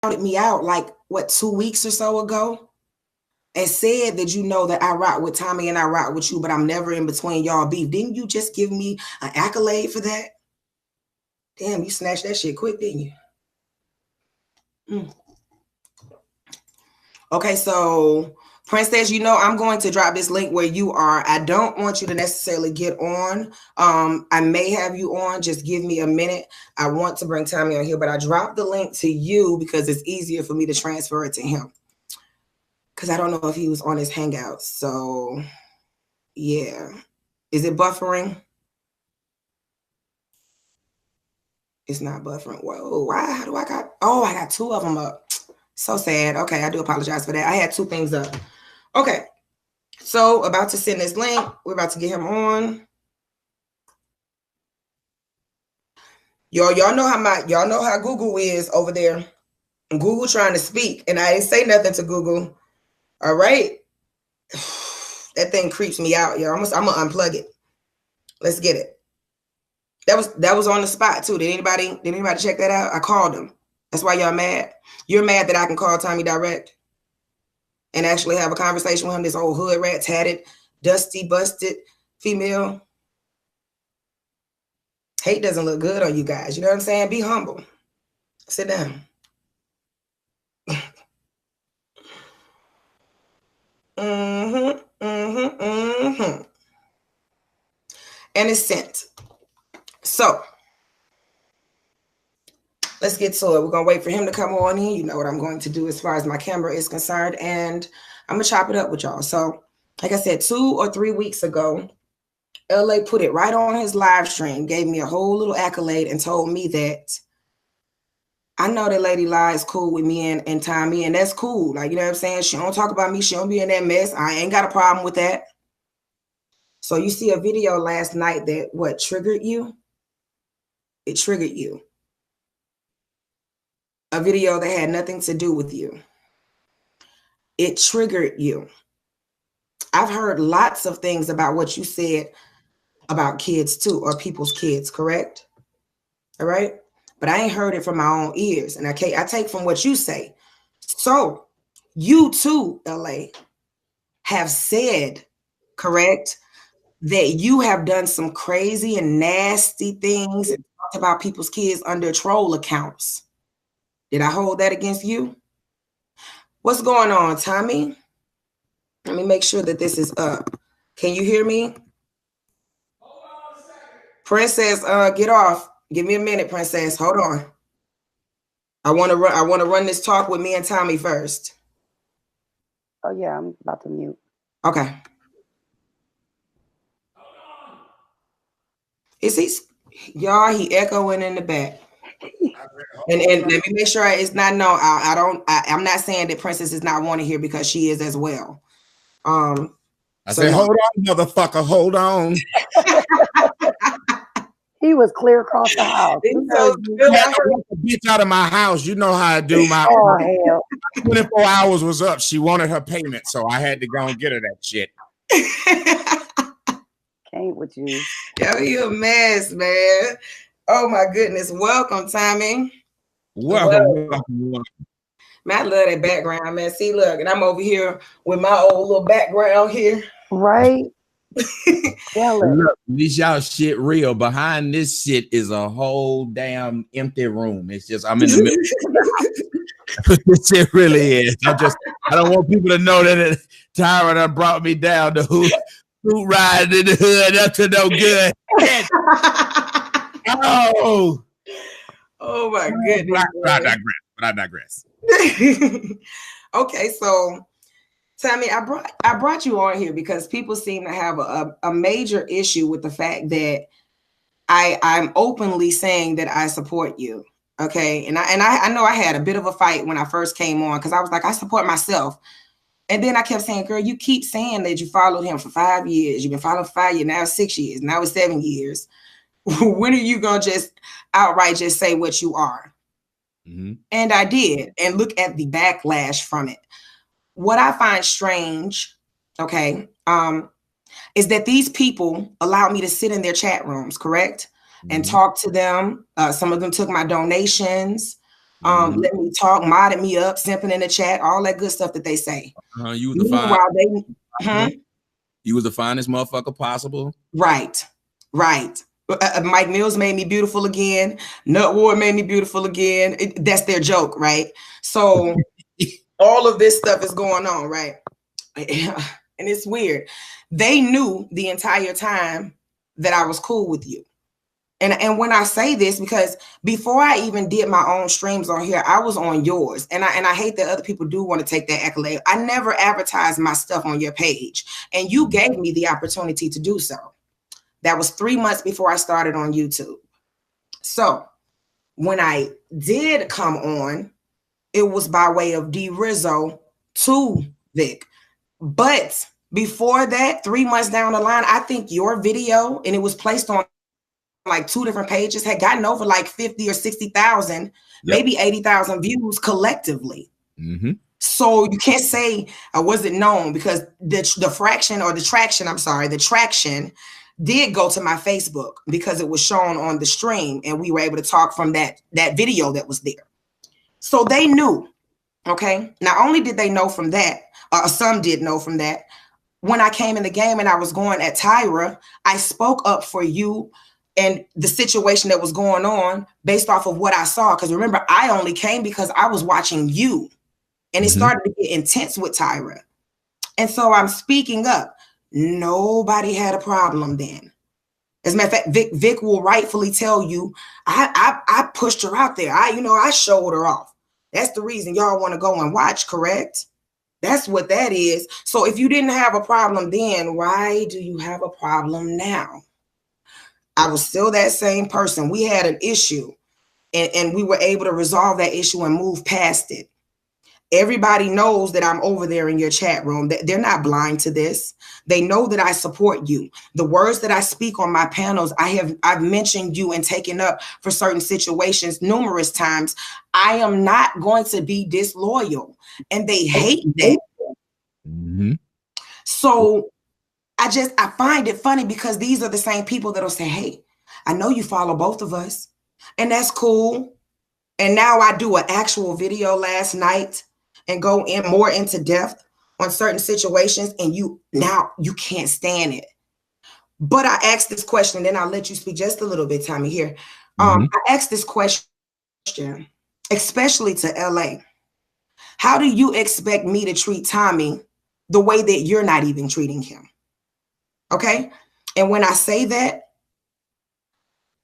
shouted me out like, what, 2 weeks or so ago? And said that, you know, that I rock with Tommy and I rock with you, but I'm never in between y'all beef. Didn't you just give me an accolade for that? Damn, you snatched that shit quick, didn't you? Okay, so Princess, you know, I'm going to drop this link where you are. I don't want you to necessarily get on. I may have you on. Just give me a minute. I want to bring Tommy on here, but I dropped the link to you because it's easier for me to transfer it to him. Because I don't know if he was on his Hangouts. So, yeah. Is it buffering? It's not buffering. Whoa, why? How do I got? Oh, I got 2 of them up. So sad. Okay, I do apologize for that. I had 2 things up. Okay, so about to send this link. We're about to get him on. Y'all know how Google is over there. Google trying to speak, and I ain't say nothing to Google. All right, that thing creeps me out, y'all. I'm gonna unplug it. Let's get it. That was on the spot too. Did anybody check that out? I called him. That's why y'all mad. You're mad that I can call Tommy direct and actually have a conversation with him, this old hood rat, tatted, dusty, busted female. Hate doesn't look good on you guys. You know what I'm saying? Be humble. Sit down. And it's sent. So let's get to it. We're going to wait for him to come on in. You know what I'm going to do as far as my camera is concerned. And I'm going to chop it up with y'all. So like I said, 2 or 3 weeks ago, LA put it right on his live stream, gave me a whole little accolade and told me that I know that Lady Lie is cool with me and Tommy, and that's cool. Like, you know what I'm saying? She don't talk about me. She don't be in that mess. I ain't got a problem with that. So you see a video last night that what triggered you? It triggered you. A video that had nothing to do with you. It triggered you. I've heard lots of things about what you said about kids too, or people's kids, correct? All right? But I ain't heard it from my own ears. And I take from what you say. So you too, LA, have said, correct, that you have done some crazy and nasty things and talked about people's kids under troll accounts. Did I hold that against you? What's going on, Tommy? Let me make sure that this is up. Can you hear me? Hold on a second. Princess, get off. Give me a minute, Princess. Hold on. I want to run this talk with me and Tommy first. Oh yeah, I'm about to mute. Okay. Is he, y'all? He echoing in the back. And let me make sure it's not no. I'm not saying that Princess is not wanted here because she is as well. I said, hold on, motherfucker, hold on. He was clear across the house. So, the bitch out of my house. You know how I do my. Oh hell! 24 hours was up. She wanted her payment, so I had to go and get her that shit. Can't with you. Yo, you a mess, man. Oh my goodness. Welcome, Tommy. Welcome. Man, I love that background, man. See, look, and I'm over here with my old little background here. Right. Look, this y'all shit real. Behind this shit is a whole damn empty room. It's just I'm in the middle. This shit really is. I don't want people to know that Tyra done brought me down to who riding in the hood up to no good. Oh my goodness. I digress. Okay, so Tommy, I brought you on here because people seem to have a major issue with the fact that I'm openly saying that I support you. Okay. And I know I had a bit of a fight when I first came on because I was like, I support myself. And then I kept saying, girl, you keep saying that you followed him for 5 years. You've been following for 5 years. Now it's 6 years. Now it's 7 years. When are you going to just outright just say what you are? Mm-hmm. And I did. And look at the backlash from it. What I find strange, okay, is that these people allowed me to sit in their chat rooms, correct? Mm-hmm. And talk to them. Some of them took my donations. Let me talk, modded me up, simping in the chat, all that good stuff that they say. You was the Meanwhile, you was the finest motherfucker possible. Right. Mike Mills made me beautiful again. Nut Ward made me beautiful again. That's their joke, right? So all of this stuff is going on, right? And it's weird. They knew the entire time that I was cool with you. And when I say this, because before I even did my own streams on here, I was on yours. And I hate that other people do want to take that accolade. I never advertised my stuff on your page. And you gave me the opportunity to do so. That was 3 months before I started on YouTube. So when I did come on, it was by way of D Rizzo to Vic. But before that, 3 months down the line, I think your video, and it was placed on like 2 different pages, had gotten over like 50 or 60,000, maybe 80,000 views collectively. So you can't say I wasn't known, because the traction did go to my Facebook because it was shown on the stream, and we were able to talk from that video that was there. So they knew, okay? Not only did they know from that, some did know from that. When I came in the game and I was going at Tyra, I spoke up for you and the situation that was going on based off of what I saw. Because remember, I only came because I was watching you. And it started to get intense with Tyra. And so I'm speaking up. Nobody had a problem then. As a matter of fact, Vic will rightfully tell you, I pushed her out there. I showed her off. That's the reason y'all want to go and watch, correct? That's what that is. So if you didn't have a problem then, why do you have a problem now? I was still that same person. We had an issue, and we were able to resolve that issue and move past it. Everybody knows that I'm over there in your chat room. They're not blind to this. They know that I support you. The words that I speak on my panels, I've mentioned you and taken up for certain situations numerous times. I am not going to be disloyal, and they hate that. So I find it funny, because these are the same people that'll say, hey, I know you follow both of us, and that's cool. And now I do an actual video last night and go in more into depth on certain situations, and you can't stand it. But I asked this question, and then I'll let you speak just a little bit, Tommy, here. I asked this question, especially to LA. How do you expect me to treat Tommy the way that you're not even treating him? Okay? And when I say that,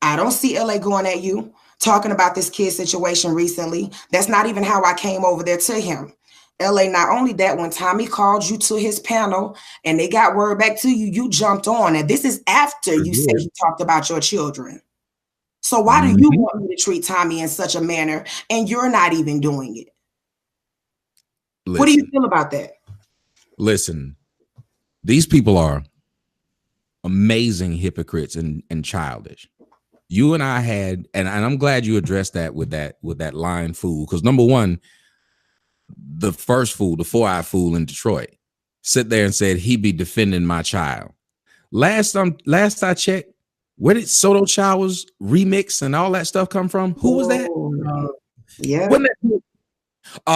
I don't see LA going at you, talking about this kid situation recently. That's not even how I came over there to him. LA, not only that, when Tommy called you to his panel and they got word back to you, you jumped on. And this is after you said you talked about your children. So why do you want me to treat Tommy in such a manner and you're not even doing it? Listen, what do you feel about that? Listen, these people are amazing hypocrites and childish. You and I had, and I'm glad you addressed that with that lying fool, because number one, the first fool, the 4-eyed fool in Detroit, sit there and said he'd be defending my child. Last I checked, where did Soto Child's remix and all that stuff come from? Who was that? Yeah.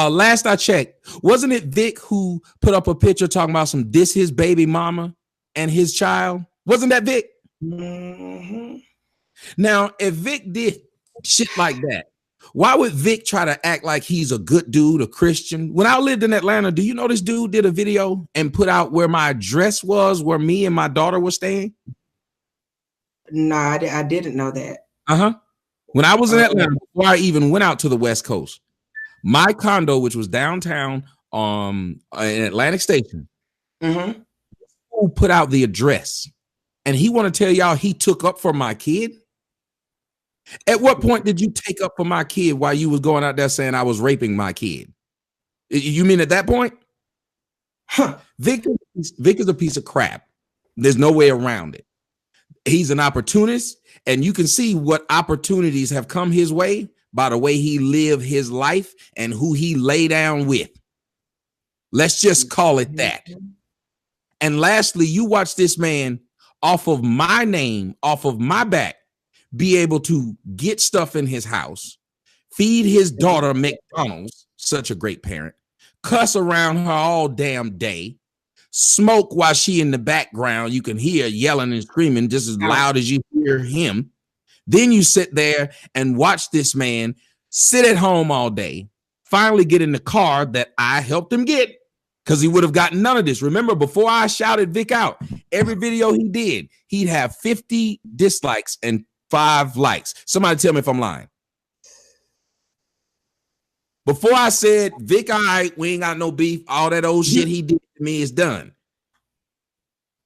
Last I checked, wasn't it Vic who put up a picture talking about some diss his baby mama and his child? Wasn't that Vic? Now, if Vic did shit like that, why would Vic try to act like he's a good dude, a Christian? When I lived in Atlanta, do you know this dude did a video and put out where my address was, where me and my daughter were staying? No, I didn't know that. When I was in Atlanta, before I even went out to the West Coast, my condo, which was downtown in Atlantic Station, who put out the address, and he want to tell y'all he took up for my kid? At what point did you take up for my kid while you was going out there saying I was raping my kid? You mean at that point? Vic is a piece of crap. There's no way around it. He's an opportunist, and you can see what opportunities have come his way by the way he lived his life and who he lay down with. Let's just call it that. And lastly, you watch this man off of my name, off of my back, be able to get stuff in his house, feed his daughter McDonald's, such a great parent, cuss around her all damn day, smoke while she in the background, you can hear yelling and screaming just as loud as you hear him. Then you sit there and watch this man sit at home all day, finally get in the car that I helped him get, because he would have gotten none of this. Remember, before I shouted Vic out, every video he did, he'd have 50 dislikes and 5 likes. Somebody tell me if I'm lying. Before I said, Vic, all right, we ain't got no beef, all that old shit he did to me is done.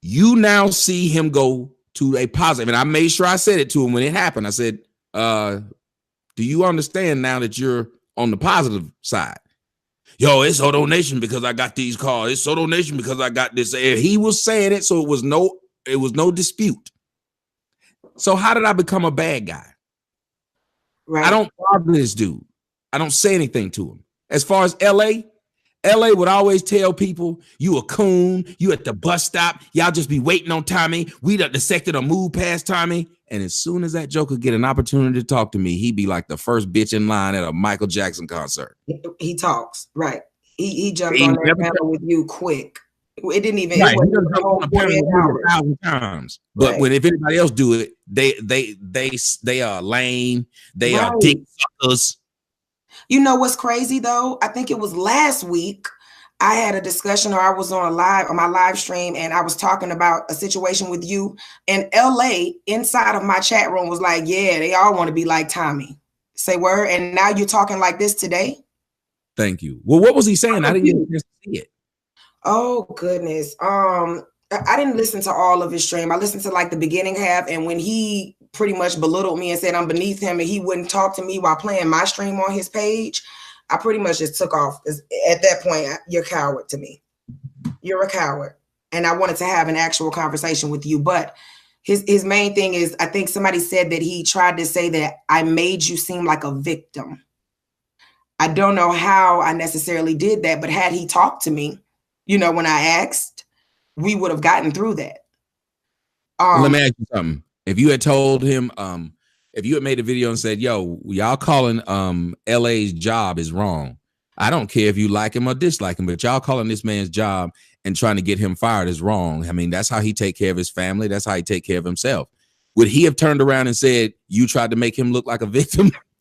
You now see him go to a positive, and I made sure I said it to him when it happened. I said, do you understand now that you're on the positive side? Yo, it's Soto Nation because I got these cars. It's Soto Nation because I got this. He was saying it, so it was no dispute. So how did I become a bad guy? Right. I don't bother this dude. I don't say anything to him. As far as LA would always tell people, you a coon, you at the bus stop, y'all just be waiting on Tommy. We the sector to move past Tommy. And as soon as that joker get an opportunity to talk to me, he'd be like the first bitch in line at a Michael Jackson concert. He talks, right. He jumped on that panel with you quick. It didn't even right. He jumped on the panel 1,000 times. But right. When if anybody else do it, they are lame, they are dick suckers. You know what's crazy though? I think it was last week I had a discussion, or I was on my live stream, and I was talking about a situation with you. And LA inside of my chat room was like, yeah, they all want to be like Tommy. Say word. And now you're talking like this today. Thank you. Well, what was he saying? I didn't even see it. Oh goodness. I didn't listen to all of his stream. I listened to like the beginning half, and when he pretty much belittled me and said I'm beneath him and he wouldn't talk to me while playing my stream on his page, I pretty much just took off. At that point, you're a coward to me. You're a coward. And I wanted to have an actual conversation with you. But his main thing is, I think somebody said that he tried to say that I made you seem like a victim. I don't know how I necessarily did that, but had he talked to me, when I asked, we would have gotten through that. Let me ask you something. If you had told him, if you had made a video and said, yo, y'all calling LA's job is wrong. I don't care if you like him or dislike him, but y'all calling this man's job and trying to get him fired is wrong. I mean, that's how he take care of his family. That's how he take care of himself. Would he have turned around and said, you tried to make him look like a victim?